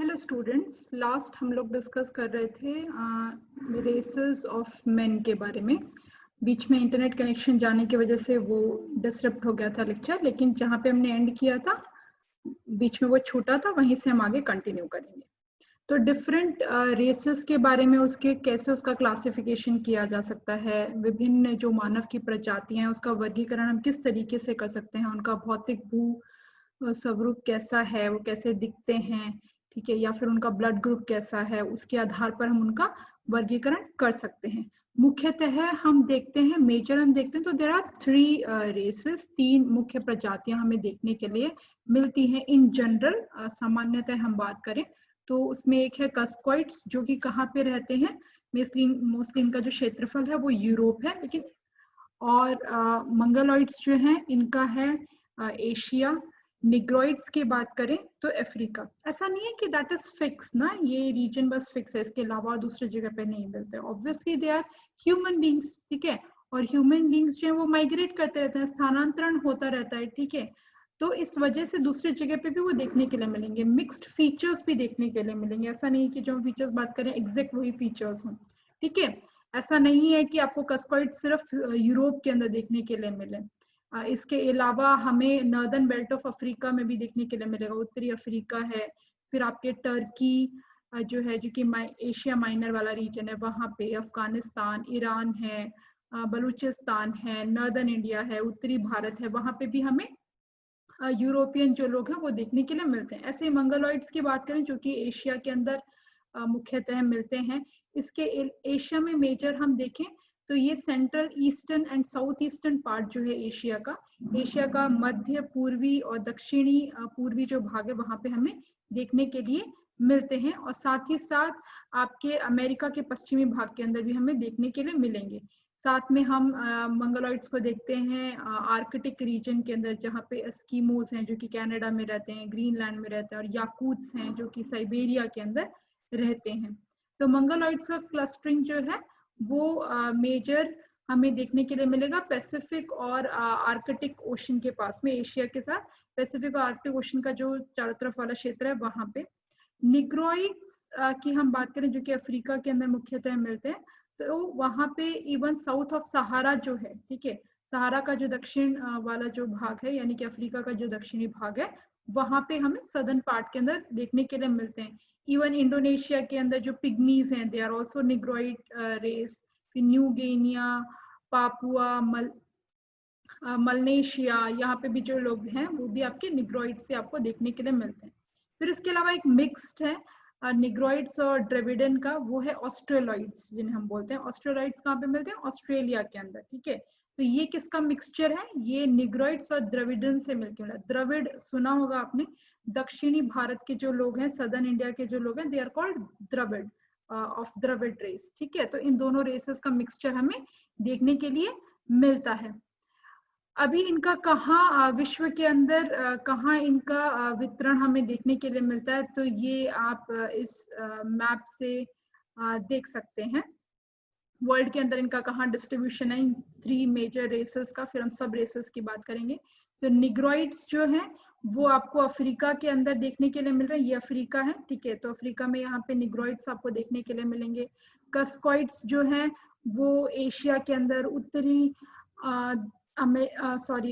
Hello students, last हम लोग discuss कर रहे थे रेसेस ऑफ मेन के बारे में। बीच में इंटरनेट कनेक्शन जाने की वजह से वो डिसरप्ट हो गया था लेक्चर, लेकिन जहाँ पे हमने एंड किया था बीच में वो छूटा था, वहीं से हम आगे कंटिन्यू करेंगे। तो डिफरेंट रेसेस के बारे में, उसके कैसे उसका क्लासिफिकेशन किया जा सकता है, विभिन्न जो मानव की प्रजातियां हैं उसका वर्गीकरण हम किस तरीके से कर सकते हैं, उनका भौतिक भू स्वरूप कैसा है, वो कैसे दिखते हैं, ठीक है, या फिर उनका ब्लड ग्रुप कैसा है, उसके आधार पर हम उनका वर्गीकरण कर सकते हैं। मुख्यतः हम देखते हैं, मेजर हम देखते हैं तो देयर आर 3 रेसेस, 3 मुख्य प्रजातियां हमें देखने के लिए मिलती हैं इन जनरल। सामान्यतः हम बात करें तो उसमें एक है कस्क्वाइड्स, जो कि कहाँ पे रहते हैं, मोस्टली इनका जो क्षेत्रफल है वो यूरोप है, लेकिन और मंगलोइड्स जो हैं इनका है एशिया। निग्रोइड्स की बात करें तो अफ्रीका। ऐसा नहीं है कि दैट इज फिक्स ना, ये रीजन बस फिक्स है, इसके अलावा दूसरी जगह पे नहीं मिलते। Obviously they are human beings, ठीक है, और ह्यूमन बींग्स जो है वो माइग्रेट करते रहते हैं, स्थानांतरण होता रहता है, ठीक है। तो इस वजह से दूसरी जगह पे भी वो देखने के लिए मिलेंगे, मिक्स्ड फीचर्स भी देखने के लिए मिलेंगे। ऐसा नहीं कि जो फीचर्स बात करें एग्जैक्ट वही फीचर्स हों, ठीक है। ऐसा नहीं है कि आपको कस्कॉइड सिर्फ यूरोप के अंदर देखने के लिए मिले। इसके अलावा हमें नॉर्दर्न बेल्ट ऑफ अफ्रीका में भी देखने के लिए मिलेगा, उत्तरी अफ्रीका है, फिर आपके टर्की जो है, जो कि एशिया माइनर वाला रीजन है, वहाँ पे अफगानिस्तान, ईरान है, बलूचिस्तान है, नॉर्दर्न इंडिया है, उत्तरी भारत है, वहाँ पे भी हमें यूरोपियन जो लोग हैं वो देखने के लिए मिलते हैं। ऐसे मंगलोइड्स की बात करें जो कि एशिया के अंदर मुख्यतः मिलते हैं। इसके एशिया में मेजर हम देखें तो ये central eastern and south eastern part जो है एशिया का मध्य पूर्वी और दक्षिणी पूर्वी जो भाग है वहां पे हमें देखने के लिए मिलते हैं, और साथ ही साथ आपके अमेरिका के पश्चिमी भाग के अंदर भी हमें देखने के लिए मिलेंगे। साथ में हम मंगलोइड्स को देखते हैं आर्कटिक रीजन के अंदर, जहाँ पे एस्किमोस हैं जो कि कनाडा में रहते हैं, ग्रीनलैंड में रहते हैं, और याकूत्स हैं जो कि साइबेरिया के अंदर रहते हैं। तो मंगलोइड्स का क्लस्टरिंग जो है वो मेजर हमें देखने के लिए मिलेगा पैसिफिक और आर्कटिक ओशन के पास में, एशिया के साथ पैसिफिक और आर्कटिक ओशन का जो चारों तरफ वाला क्षेत्र है वहां पे। निग्रोइड्स की हम बात करें जो कि अफ्रीका के अंदर मुख्यतः मिलते हैं, तो वहां पे इवन साउथ ऑफ सहारा जो है, ठीक है, सहारा का जो दक्षिण वाला जो भाग है, यानी कि अफ्रीका का जो दक्षिणी भाग है, वहां पे हमें सदर्न पार्ट के अंदर देखने के लिए मिलते हैं। इवन इंडोनेशिया के अंदर जो पिग्मीज हैं, they are also negroid race. फिर न्यू गिनिया, पापुआ, मलनेशिया, यहाँ पे भी जो लोग हैं वो भी आपके निग्रोइड से आपको देखने के लिए मिलते हैं। फिर इसके अलावा एक मिक्स्ड है निग्रोइड्स और ड्रेविडन का, वो है ऑस्ट्रेलॉइड्स जिन्हें हम बोलते हैं। ऑस्ट्रेलॉइड्स कहाँ पे मिलते हैं? ऑस्ट्रेलिया के अंदर, ठीक है। तो ये किसका मिक्सचर है? ये निग्रोइड्स और द्रविडन से मिलकर मिला। द्रविड सुना होगा आपने, दक्षिणी भारत के जो लोग हैं, सदर्न इंडिया के जो लोग हैं, they are called Dravid, of Dravid race, ठीक है। तो इन दोनों रेसेस का मिक्सचर हमें देखने के लिए मिलता है। अभी इनका कहाँ विश्व के अंदर कहाँ इनका वितरण हमें देखने के लिए मिलता है, तो ये आप इस मैप से देख सकते हैं वर्ल्ड के अंदर इनका कहाँ डिस्ट्रीब्यूशन है, इन 3 मेजर रेसेस का। फिर हम सब रेसेस की बात करेंगे। तो निग्रोइड्स जो है वो आपको अफ्रीका के अंदर देखने के लिए मिल रहा है, ये अफ्रीका है, ठीक है। तो अफ्रीका में यहाँ पे निग्रोइड्स आपको देखने के लिए मिलेंगे। कस्कॉइड्स जो है वो एशिया के अंदर, उत्तरी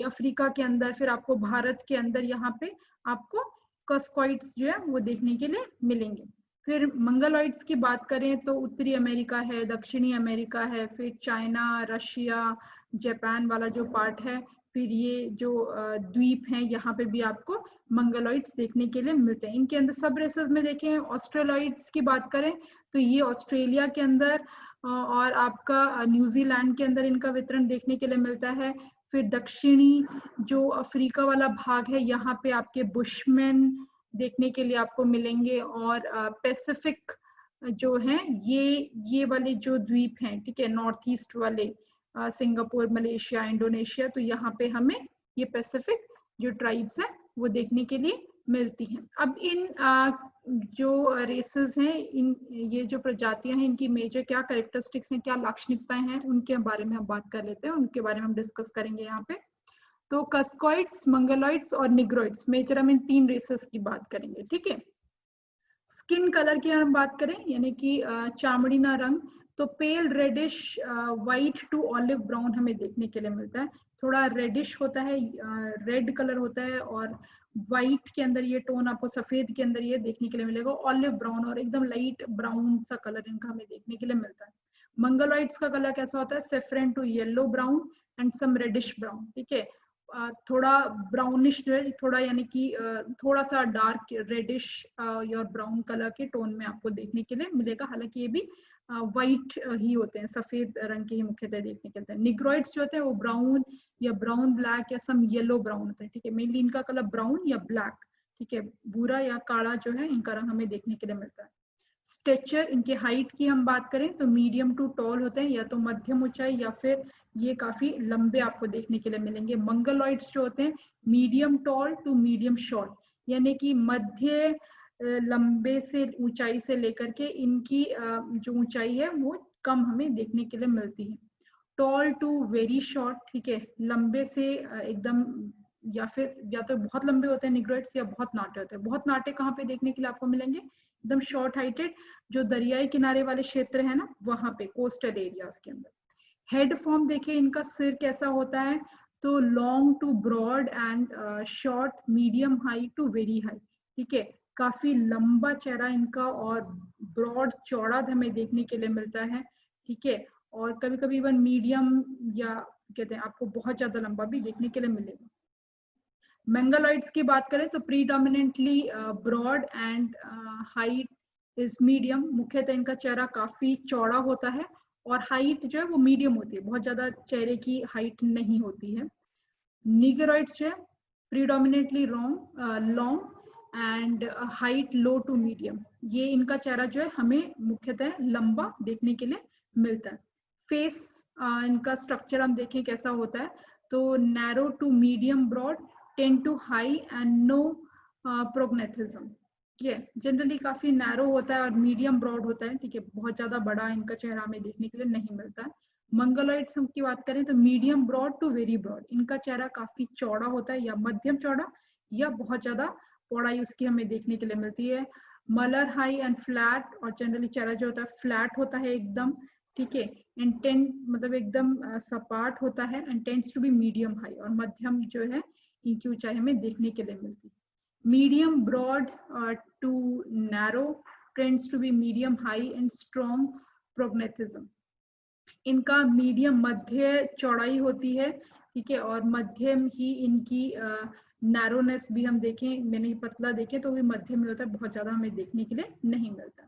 अफ्रीका के अंदर, फिर आपको भारत के अंदर यहाँ पे आपको कस्कॉइड्स जो है वो देखने के लिए मिलेंगे। फिर मंगलोइड्स की बात करें तो उत्तरी अमेरिका है, दक्षिणी अमेरिका है, फिर चाइना, रशिया, जापान वाला जो पार्ट है, फिर ये जो द्वीप हैं यहाँ पे भी आपको मंगलोइड्स देखने के लिए मिलते हैं। इनके अंदर सब रेसेस में देखें, ऑस्ट्रेलॉइड्स की बात करें तो ये ऑस्ट्रेलिया के अंदर और आपका न्यूजीलैंड के अंदर इनका वितरण देखने के लिए मिलता है। फिर दक्षिणी जो अफ्रीका वाला भाग है यहाँ पे आपके बुशमैन देखने के लिए आपको मिलेंगे, और पैसिफिक जो है ये वाले जो द्वीप हैं, ठीक है, नॉर्थ ईस्ट वाले, सिंगापुर, मलेशिया, इंडोनेशिया, तो यहाँ पे हमें ये पैसिफिक जो ट्राइब्स है वो देखने के लिए मिलती हैं। अब इन जो रेसेस हैं, इन ये जो प्रजातियां हैं, इनकी मेजर क्या कैरेक्टरिस्टिक्स हैं, क्या लाक्षणिकताएं हैं, उनके बारे में हम बात कर लेते हैं, उनके बारे में हम डिस्कस करेंगे यहाँ पे। तो कस्कॉइड्स, मंगलोइड्स और निग्रोइड्स, मेजर हम इन 3 रेसेस की बात करेंगे, ठीक है। स्किन कलर की हम बात करें यानी कि चामड़ीना रंग, तो pale reddish white to olive brown हमें देखने के लिए मिलता है। थोड़ा रेडिश होता है, रेड कलर होता है, और व्हाइट के अंदर ये टोन आपको सफेद के अंदर ये देखने के लिए मिलेगा, ऑलिव ब्राउन और एकदम लाइट ब्राउन सा कलर इनका हमें देखने के लिए मिलता है। मंगलोइड्स का कलर कैसा होता है? Saffron to yellow brown and some reddish brown, ठीक है। थोड़ा ब्राउनिश जो है, थोड़ा यानी कि थोड़ा सा डार्क रेडिश और ब्राउन कलर के टोन में आपको देखने के लिए मिलेगा। हालांकि ये भी व्हाइट ही होते हैं, सफेद रंग के ही मुख्यतः देखने के लिए। निग्रोइड्स जो होते हैं वो ब्राउन या ब्राउन ब्लैक या सम येलो ब्राउन होता है, ठीक है। मेनली इनका कलर ब्राउन या ब्लैक, ठीक है, भूरा या काला जो है इनका रंग हमें देखने के लिए मिलता है। स्टेचर, इनके हाइट की हम बात करें तो मीडियम टू टॉल होते हैं, या तो मध्यम ऊंचाई या फिर ये काफी लंबे आपको देखने के लिए मिलेंगे। मंगलोइड्स जो होते हैं medium tall to medium short, यानी कि मध्य लंबे से ऊंचाई से लेकर के इनकी जो ऊंचाई है वो कम हमें देखने के लिए मिलती है। टॉल टू वेरी शॉर्ट, ठीक है, लंबे से एकदम, या फिर या तो बहुत लंबे होते हैं निग्रोइड्स या बहुत नाटे होते हैं। बहुत नाटे कहाँ पे देखने के लिए आपको मिलेंगे? एकदम शॉर्ट हाइटेड, जो दरियाई किनारे वाले क्षेत्र है ना वहां पे, कोस्टल एरियाज के अंदर। हेड फॉर्म देखिए इनका सिर कैसा होता है, तो long to broad and short, medium high to very high, ठीक है। काफी लंबा चेहरा इनका और ब्रॉड चौड़ा हमें देखने के लिए मिलता है, ठीक है। और कभी कभी इवन मीडियम या कहते हैं आपको बहुत ज्यादा लंबा भी देखने के लिए मिलेगा। मंगलोइड्स की बात करें तो predominantly broad and height is medium, मुख्यतः इनका चेहरा काफी चौड़ा होता है और हाइट जो है वो मीडियम होती है, बहुत ज्यादा चेहरे की हाइट नहीं होती है। निग्रोइड्स जो है predominantly long and height low to medium, ये इनका चेहरा जो है हमें मुख्यतः लंबा देखने के लिए मिलता है। फेस इनका स्ट्रक्चर हम देखें कैसा होता है, तो narrow to medium broad, tend to high and no prognathism, ये जनरली काफी नैरो होता है और मीडियम ब्रॉड होता है, ठीक है, बहुत ज्यादा बड़ा इनका चेहरा हमें देखने के लिए नहीं मिलता है। मंगलोइड्स की बात करें तो medium broad to very broad, इनका चेहरा काफी चौड़ा होता है या मध्यम चौड़ा या बहुत ज्यादा पौड़ाई उसकी हमें देखने के लिए मिलती है। मलर हाई एंड फ्लैट, और जनरली चेहरा जो होता है फ्लैट होता है एकदम, ठीक है, इंटेंट मतलब एकदम सपाट होता है, and tends to be medium high, और मध्यम जो है इनकी ऊंचाई हमें देखने के लिए मिलती है। Medium broad to narrow, tends to be medium high and strong prognathism, इनका मीडियम मध्य चौड़ाई होती है, ठीक है, और मध्यम ही इनकी नैरोनेस भी हम देखें, मैंने पतला देखे तो भी मध्य में होता है, बहुत ज्यादा हमें देखने के लिए नहीं मिलता।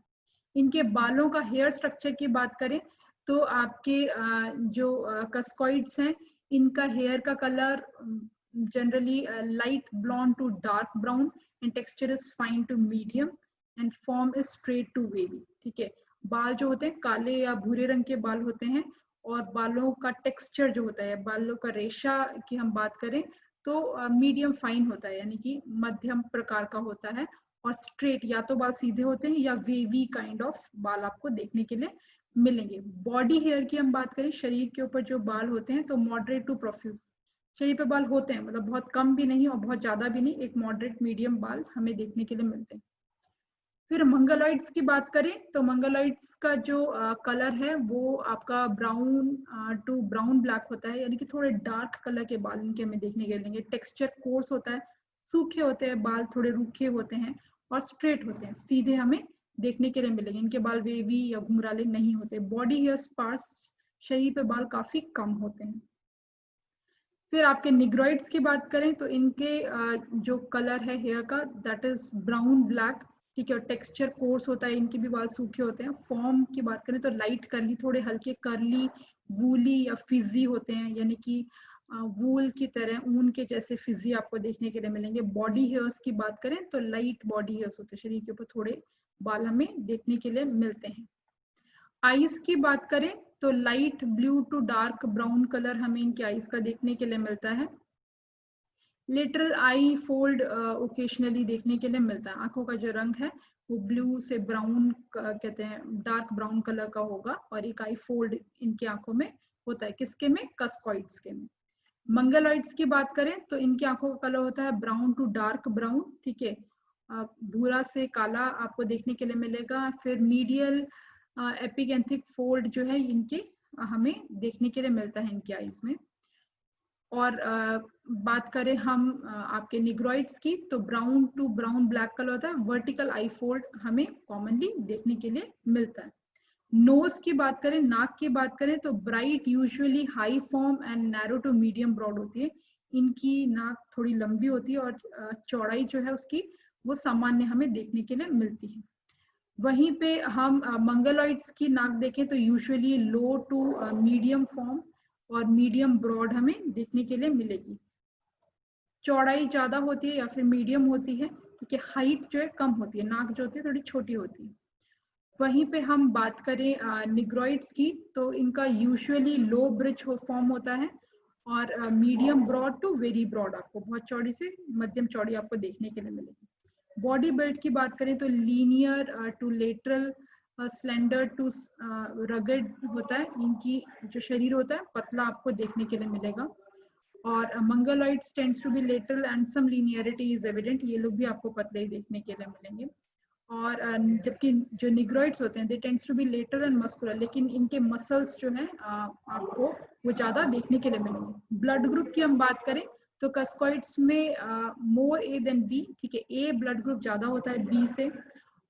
इनके बालों का हेयर स्ट्रक्चर की बात करें तो आपके जो कस्कॉइड्स हैं इनका हेयर का colour generally light blonde to dark brown and texture is fine to medium and form is straight to wavy, ठीक है। बाल जो होते हैं काले या भूरे रंग के बाल होते हैं, और बालों का टेक्सचर जो होता है, बालों का रेशा की हम बात करें तो मीडियम फाइन होता है, यानी कि मध्यम प्रकार का होता है, और स्ट्रेट, या तो बाल सीधे होते हैं या वेवी काइंड ऑफ बाल आपको देखने के लिए मिलेंगे। बॉडी हेयर की हम बात करें, शरीर के ऊपर जो बाल होते हैं तो मॉडरेट टू प्रोफ्यूज, शरीर पे बाल होते हैं, मतलब बहुत कम भी नहीं और बहुत ज्यादा भी नहीं, एक मॉडरेट मीडियम बाल हमें देखने के लिए मिलते हैं। फिर मंगलोइड्स की बात करें तो मंगलोइड्स का जो कलर है वो आपका ब्राउन टू ब्राउन ब्लैक होता है, यानी कि थोड़े डार्क कलर के बाल इनके हमें देखने के लिए मिलेंगे। टेक्सचर कोर्स होता है, सूखे होते हैं बाल, थोड़े रूखे होते हैं और स्ट्रेट होते हैं, सीधे हमें देखने के लिए मिलेंगे। इनके बाल वेवी या घुंघराले नहीं होते। बॉडी हेयर स्पार्स, शरीर पे बाल काफी कम होते हैं। फिर आपके निग्रोइड्स की बात करें तो इनके जो कलर है हेयर का दैट इज ब्राउन ब्लैक, ठीक है, और टेक्सचर कोर्स होता है, इनके भी बाल सूखे होते हैं। फॉर्म की बात करें तो लाइट कर्ली, थोड़े हल्के कर्ली, वूली या फिजी होते हैं, यानी कि वूल की तरह, ऊन के जैसे फिजी आपको देखने के लिए मिलेंगे। बॉडी हेयर्स की बात करें तो लाइट बॉडी हेयर्स होते हैं, शरीर के ऊपर थोड़े बाल हमें देखने के लिए मिलते हैं। आईज की बात करें तो light blue to dark brown colour हमें इनके आईज का देखने के लिए मिलता है। लिटरल आई फोल्ड ओकेशनली देखने के लिए मिलता है। आंखों का जो रंग है वो ब्लू से ब्राउन कहते हैं, डार्क ब्राउन कलर का होगा, और एक आई फोल्ड इनकी आंखों में होता है। किसके में? कस्कॉइड्स के में। मंगलोइड्स की बात करें तो इनकी आंखों का कलर होता है ब्राउन टू डार्क ब्राउन, ठीक है, भूरा से काला आपको देखने के लिए मिलेगा। फिर मीडियल एपिगेंथिक फोल्ड जो है इनके हमें देखने के लिए मिलता है इनकी आईज में। और बात करें हम आपके निग्रॉइड्स की, तो brown to brown black colour होता है। वर्टिकल आई फोल्ड हमें कॉमनली देखने के लिए मिलता है। नोज की बात करें, नाक की बात करें, तो bright usually high form and narrow to medium broad होती है। इनकी नाक थोड़ी लंबी होती है और चौड़ाई जो है उसकी वो सामान्य हमें देखने के लिए मिलती है। वहीं पे हम मंगलोइड्स की नाक देखें तो usually low to medium form और मीडियम ब्रॉड हमें देखने के लिए मिलेगी। चौड़ाई ज्यादा होती है या फिर मीडियम होती है, ठीक है। हाइट जो है कम होती है, नाक जो होती है थोड़ी छोटी होती है। वहीं पे हम बात करें निग्रॉइड्स की, तो इनका यूजुअली लो ब्रिज फॉर्म होता है और medium broad to very broad, आपको बहुत चौड़ी से मध्यम चौड़ी आपको देखने के लिए मिलेगी। बॉडी बिल्ड की बात करें तो linear to lateral, slender to rugged होता है। इनकी जो शरीर होता है पतला आपको देखने के लिए मिलेगा। और Mongoloids tends to be lateral and some linearity is evident, ये लोग भी आपको पतले ही देखने के लिए मिलेंगे। और जबकि जो निग्रॉइड्स होते हैं they tends to be lateral and muscular, लेकिन इनके मसल्स जो हैं आपको वो ज्यादा देखने के लिए मिलेंगे। ब्लड ग्रुप की हम बात करें तो कस्कॉइड्स में मोर ए देन बी, ठीक है। ए ब्लड ग्रुप ज्यादा होता है बी से,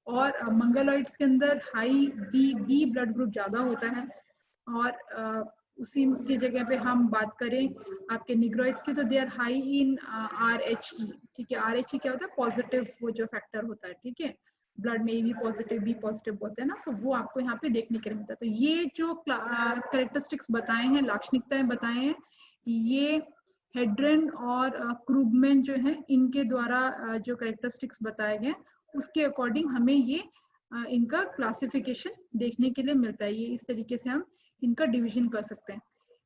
और मंगलोइड्स के अंदर हाई बी ब्लड ग्रुप ज्यादा होता है। और उसी की जगह पे हम बात करें आपके निग्रॉइड्स की, तो they are high in RH-E, ठीक है। RH-E क्या होता है? पॉजिटिव वो जो फैक्टर होता है, ठीक है। ब्लड में AB पॉजिटिव बी पॉजिटिव होते हैं ना, तो वो आपको यहाँ पे देखने के लिए मिलता है। तो ये जो करेक्टरिस्टिक्स बताए हैं, लाक्षणिकताएं बताए हैं, ये हेड्रन और क्रूगमैन जो है इनके द्वारा जो करेक्टरिस्टिक्स बताए गए उसके अकॉर्डिंग हमें ये इनका क्लासिफिकेशन देखने के लिए मिलता है। ये इस तरीके से हम इनका डिवीजन कर सकते हैं।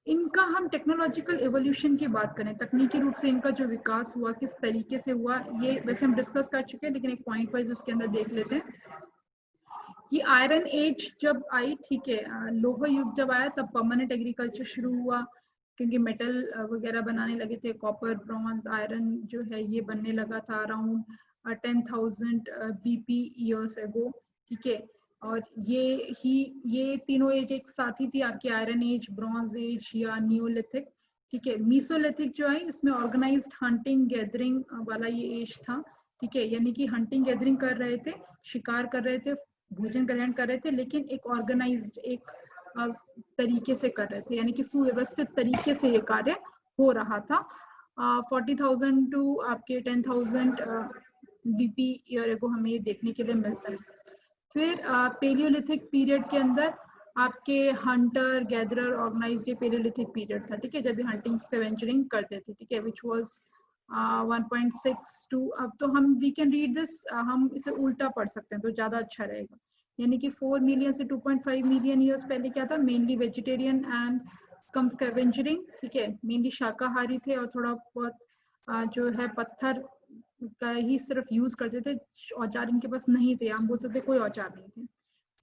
इनका हम टेक्नोलॉजिकल एवोल्यूशन की बात करें, तकनीकी रूप से इनका जो विकास हुआ किस तरीके से हुआ, ये वैसे हम डिस्कस कर चुके हैं, लेकिन एक पॉइंट वाइज इसके अंदर देख लेते हैं कि आयरन एज जब आई, ठीक है, लोह युग जब आया तब परमानेंट एग्रीकल्चर शुरू हुआ, क्योंकि मेटल वगैरह बनाने लगे थे। कॉपर, ब्रॉन्ज, आयरन जो है ये बनने लगा था अराउंड 10,000 BP ईयर्स एगो, ठीक है। और ये तीनों एज एक साथ ही थी आपकी, आयरन एज, ब्रॉन्ज एज या नियोलिथिक, ठीक है। मीसोलिथिक जो है इसमें ऑर्गेनाइज्ड हंटिंग गैदरिंग वाला ये एज था, ठीक है। यानी कि हंटिंग गैदरिंग कर रहे थे, शिकार कर रहे थे, भोजन ग्रहण कर रहे थे, लेकिन एक ऑर्गेनाइज्ड एक तरीके से कर रहे थे, यानी कि सुव्यवस्थित तरीके से ये कार्य हो रहा था। 40,000 टू आपके 10,000 BP ईयर एगो हमें ये देखने के लिए मिलता है। फिर पेलियोलिथिक पीरियड के अंदर आपके hunter gatherer organised palaeolithic period था, ठीक है, जब ये हंटिंग स्कैवेंजरिंग करते थे, ठीक है, विच वाज 1.62। अब तो हम वी कैन रीड दिस, हम इसे उल्टा पढ़ सकते हैं तो ज्यादा अच्छा रहेगा। यानी कि 4 मिलियन से 2.5 मिलियन ईयर्स पहले क्या था, मेनली वेजिटेरियन एंड कम स्कैवेंजरिंग, ठीक है। मेनली शाकाहारी थे और थोड़ा बहुत जो है पत्थर का ही सिर्फ यूज करते थे, औजार इनके पास नहीं थे, हम बोल सकते कोई औजार नहीं थे।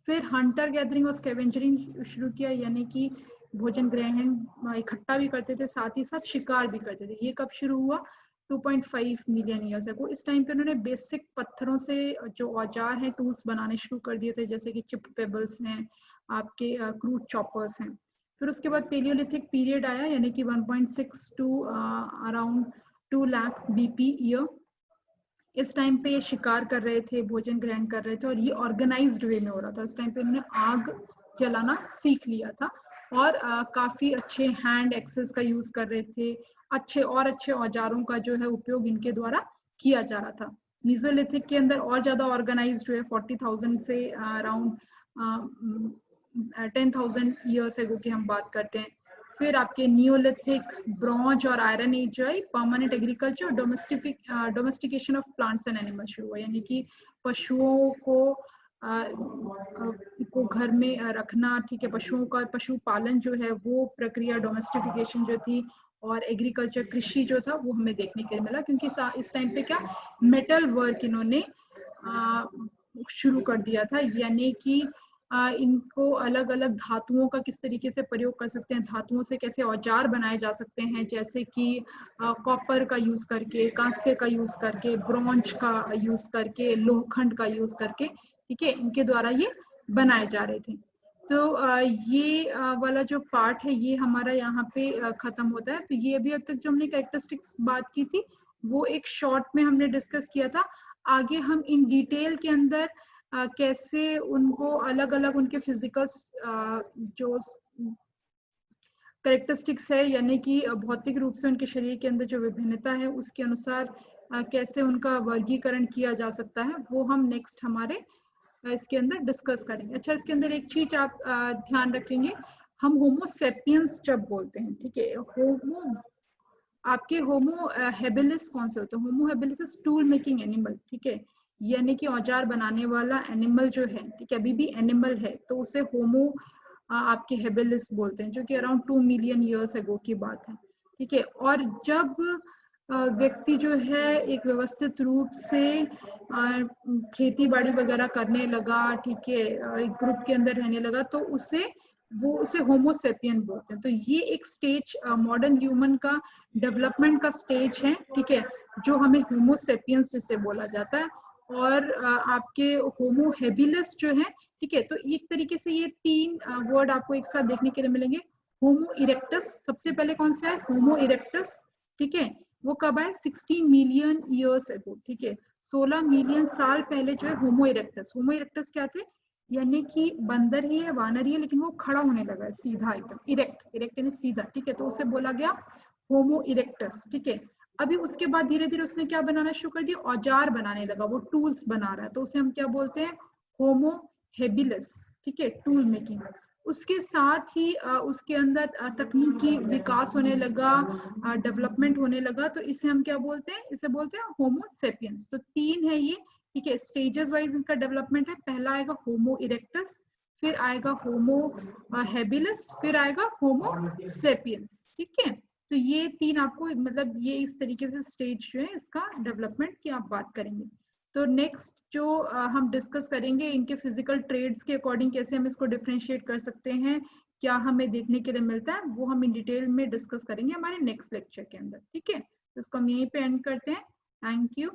फिर हंटर गैदरिंग और स्कैवेंजरिंग शुरू किया, यानी कि भोजन ग्रहण इकट्ठा भी करते थे, साथ ही साथ शिकार भी करते थे। ये कब शुरू हुआ? 2.5 मिलियन ईयर्स अगो। इस टाइम पे उन्होंने बेसिक पत्थरों से जो औजार हैं, टूल्स बनाने शुरू कर दिए थे, जैसे कि चिप पेबल्स हैं, आपके क्रूड चॉपर्स हैं। फिर उसके बाद पेलियोलिथिक पीरियड आया, यानी कि 1.6 to around 2 lakh BP year. इस टाइम पे ये शिकार कर रहे थे, भोजन ग्रहण कर रहे थे, और ये ऑर्गेनाइज्ड वे में हो रहा था। इस टाइम पे उन्होंने आग जलाना सीख लिया था और काफी अच्छे हैंड एक्सेस का यूज कर रहे थे, अच्छे औजारों का जो है उपयोग इनके द्वारा किया जा रहा था। मीसोलिथिक के अंदर और ज्यादा ऑर्गेनाइज्ड हुए, 40,000 से अराउंड 10,000 ईयर्स एगो की हम बात करते हैं। फिर आपके नियोलिथिक, ब्रॉन्ज और आयरन एज जो है permanent agriculture, domestication of plants and animals शुरू हुआ, यानी कि पशुओं को घर में रखना, ठीक है, पशुओं का पशुपालन जो है वो प्रक्रिया, डोमेस्टिफिकेशन जो थी, और एग्रीकल्चर, कृषि जो था वो हमें देखने के लिए मिला, क्योंकि इस टाइम पे क्या मेटल वर्क इन्होंने शुरू कर दिया था, यानी कि इनको अलग अलग धातुओं का किस तरीके से प्रयोग कर सकते हैं, धातुओं से कैसे औजार बनाए जा सकते हैं, जैसे कि कॉपर का यूज करके, कांस्य का यूज करके, ब्रॉन्ज का यूज करके, लोहखंड का यूज करके, ठीक है, इनके द्वारा ये बनाए जा रहे थे। तो ये वाला जो पार्ट है ये हमारा यहाँ पे खत्म होता है। तो ये अभी अब तक जो हमने कैरेक्टरिस्टिक्स बात की थी वो एक शॉर्ट में हमने डिस्कस किया था। आगे हम इन डिटेल के अंदर कैसे उनको अलग अलग उनके फिजिकल जो कैरेक्टरिस्टिक्स है, यानी कि भौतिक रूप से उनके शरीर के अंदर जो विभिन्नता है उसके अनुसार कैसे उनका वर्गीकरण किया जा सकता है, वो हम नेक्स्ट हमारे इसके अंदर डिस्कस करेंगे। अच्छा, इसके अंदर एक चीज आप ध्यान रखेंगे, हम होमो सेपियंस जब बोलते हैं, ठीक है, होमो आपके होमो हेबिलिस कौन से होते हैं? होमो हेबिलिस टूल मेकिंग एनिमल, ठीक है, यानी कि औजार बनाने वाला एनिमल जो है, ठीक है, अभी भी एनिमल है तो उसे होमो आपके हेबिलिस बोलते हैं, जो कि अराउंड 2 मिलियन ईयर्स अगो की बात है, ठीक है। और जब व्यक्ति जो है एक व्यवस्थित रूप से खेती बाड़ी वगैरह करने लगा, ठीक है, एक ग्रुप के अंदर रहने लगा, तो उसे होमोसेपियन बोलते हैं। तो ये एक स्टेज मॉडर्न ह्यूमन का डेवलपमेंट का स्टेज है, ठीक है, जो हमें होमोसेपियंस जिसे बोला जाता है। और आपके होमो हेबिलिस जो है, ठीक है, तो एक तरीके से ये तीन वर्ड आपको एक साथ देखने के लिए मिलेंगे। होमो इरेक्टस सबसे पहले कौन सा है? होमो इरेक्टस, ठीक है, वो कब आए? 60 मिलियन ईयर्स अगो, ठीक है, 16 मिलियन साल पहले जो है होमो इरेक्टस क्या थे? यानी कि बंदर ही है, वानर ही है, लेकिन वो खड़ा होने लगा है सीधा, एकदम इरेक्ट यानी सीधा, ठीक है, तो उसे बोला गया होमो इरेक्टस, ठीक है। अभी उसके बाद धीरे धीरे उसने क्या बनाना शुरू कर दिया? औजार बनाने लगा, वो टूल्स बना रहा है, तो उसे हम क्या बोलते हैं? होमो हेबिलिस, ठीक है, टूल मेकिंग। उसके साथ ही उसके अंदर तकनीकी विकास होने लगा, डेवलपमेंट होने लगा, तो इसे हम क्या बोलते हैं? इसे बोलते हैं होमो सेपियंस। तो तीन है ये, ठीक है, स्टेजेस वाइज इनका डेवलपमेंट है। पहला आएगा होमो इरेक्टस, फिर आएगा होमो हेबिलिस, फिर आएगा होमो सेपियंस, ठीक है। तो ये तीन आपको, मतलब ये इस तरीके से स्टेज जो है इसका डेवलपमेंट की आप बात करेंगे। तो नेक्स्ट जो हम डिस्कस करेंगे, इनके फिजिकल ट्रेड्स के अकॉर्डिंग कैसे हम इसको डिफरेंशिएट कर सकते हैं, क्या हमें देखने के लिए मिलता है, वो हम इन डिटेल में डिस्कस करेंगे हमारे नेक्स्ट लेक्चर के अंदर, ठीक है। तो इसको हम यहीं पे एंड करते हैं। Thank you.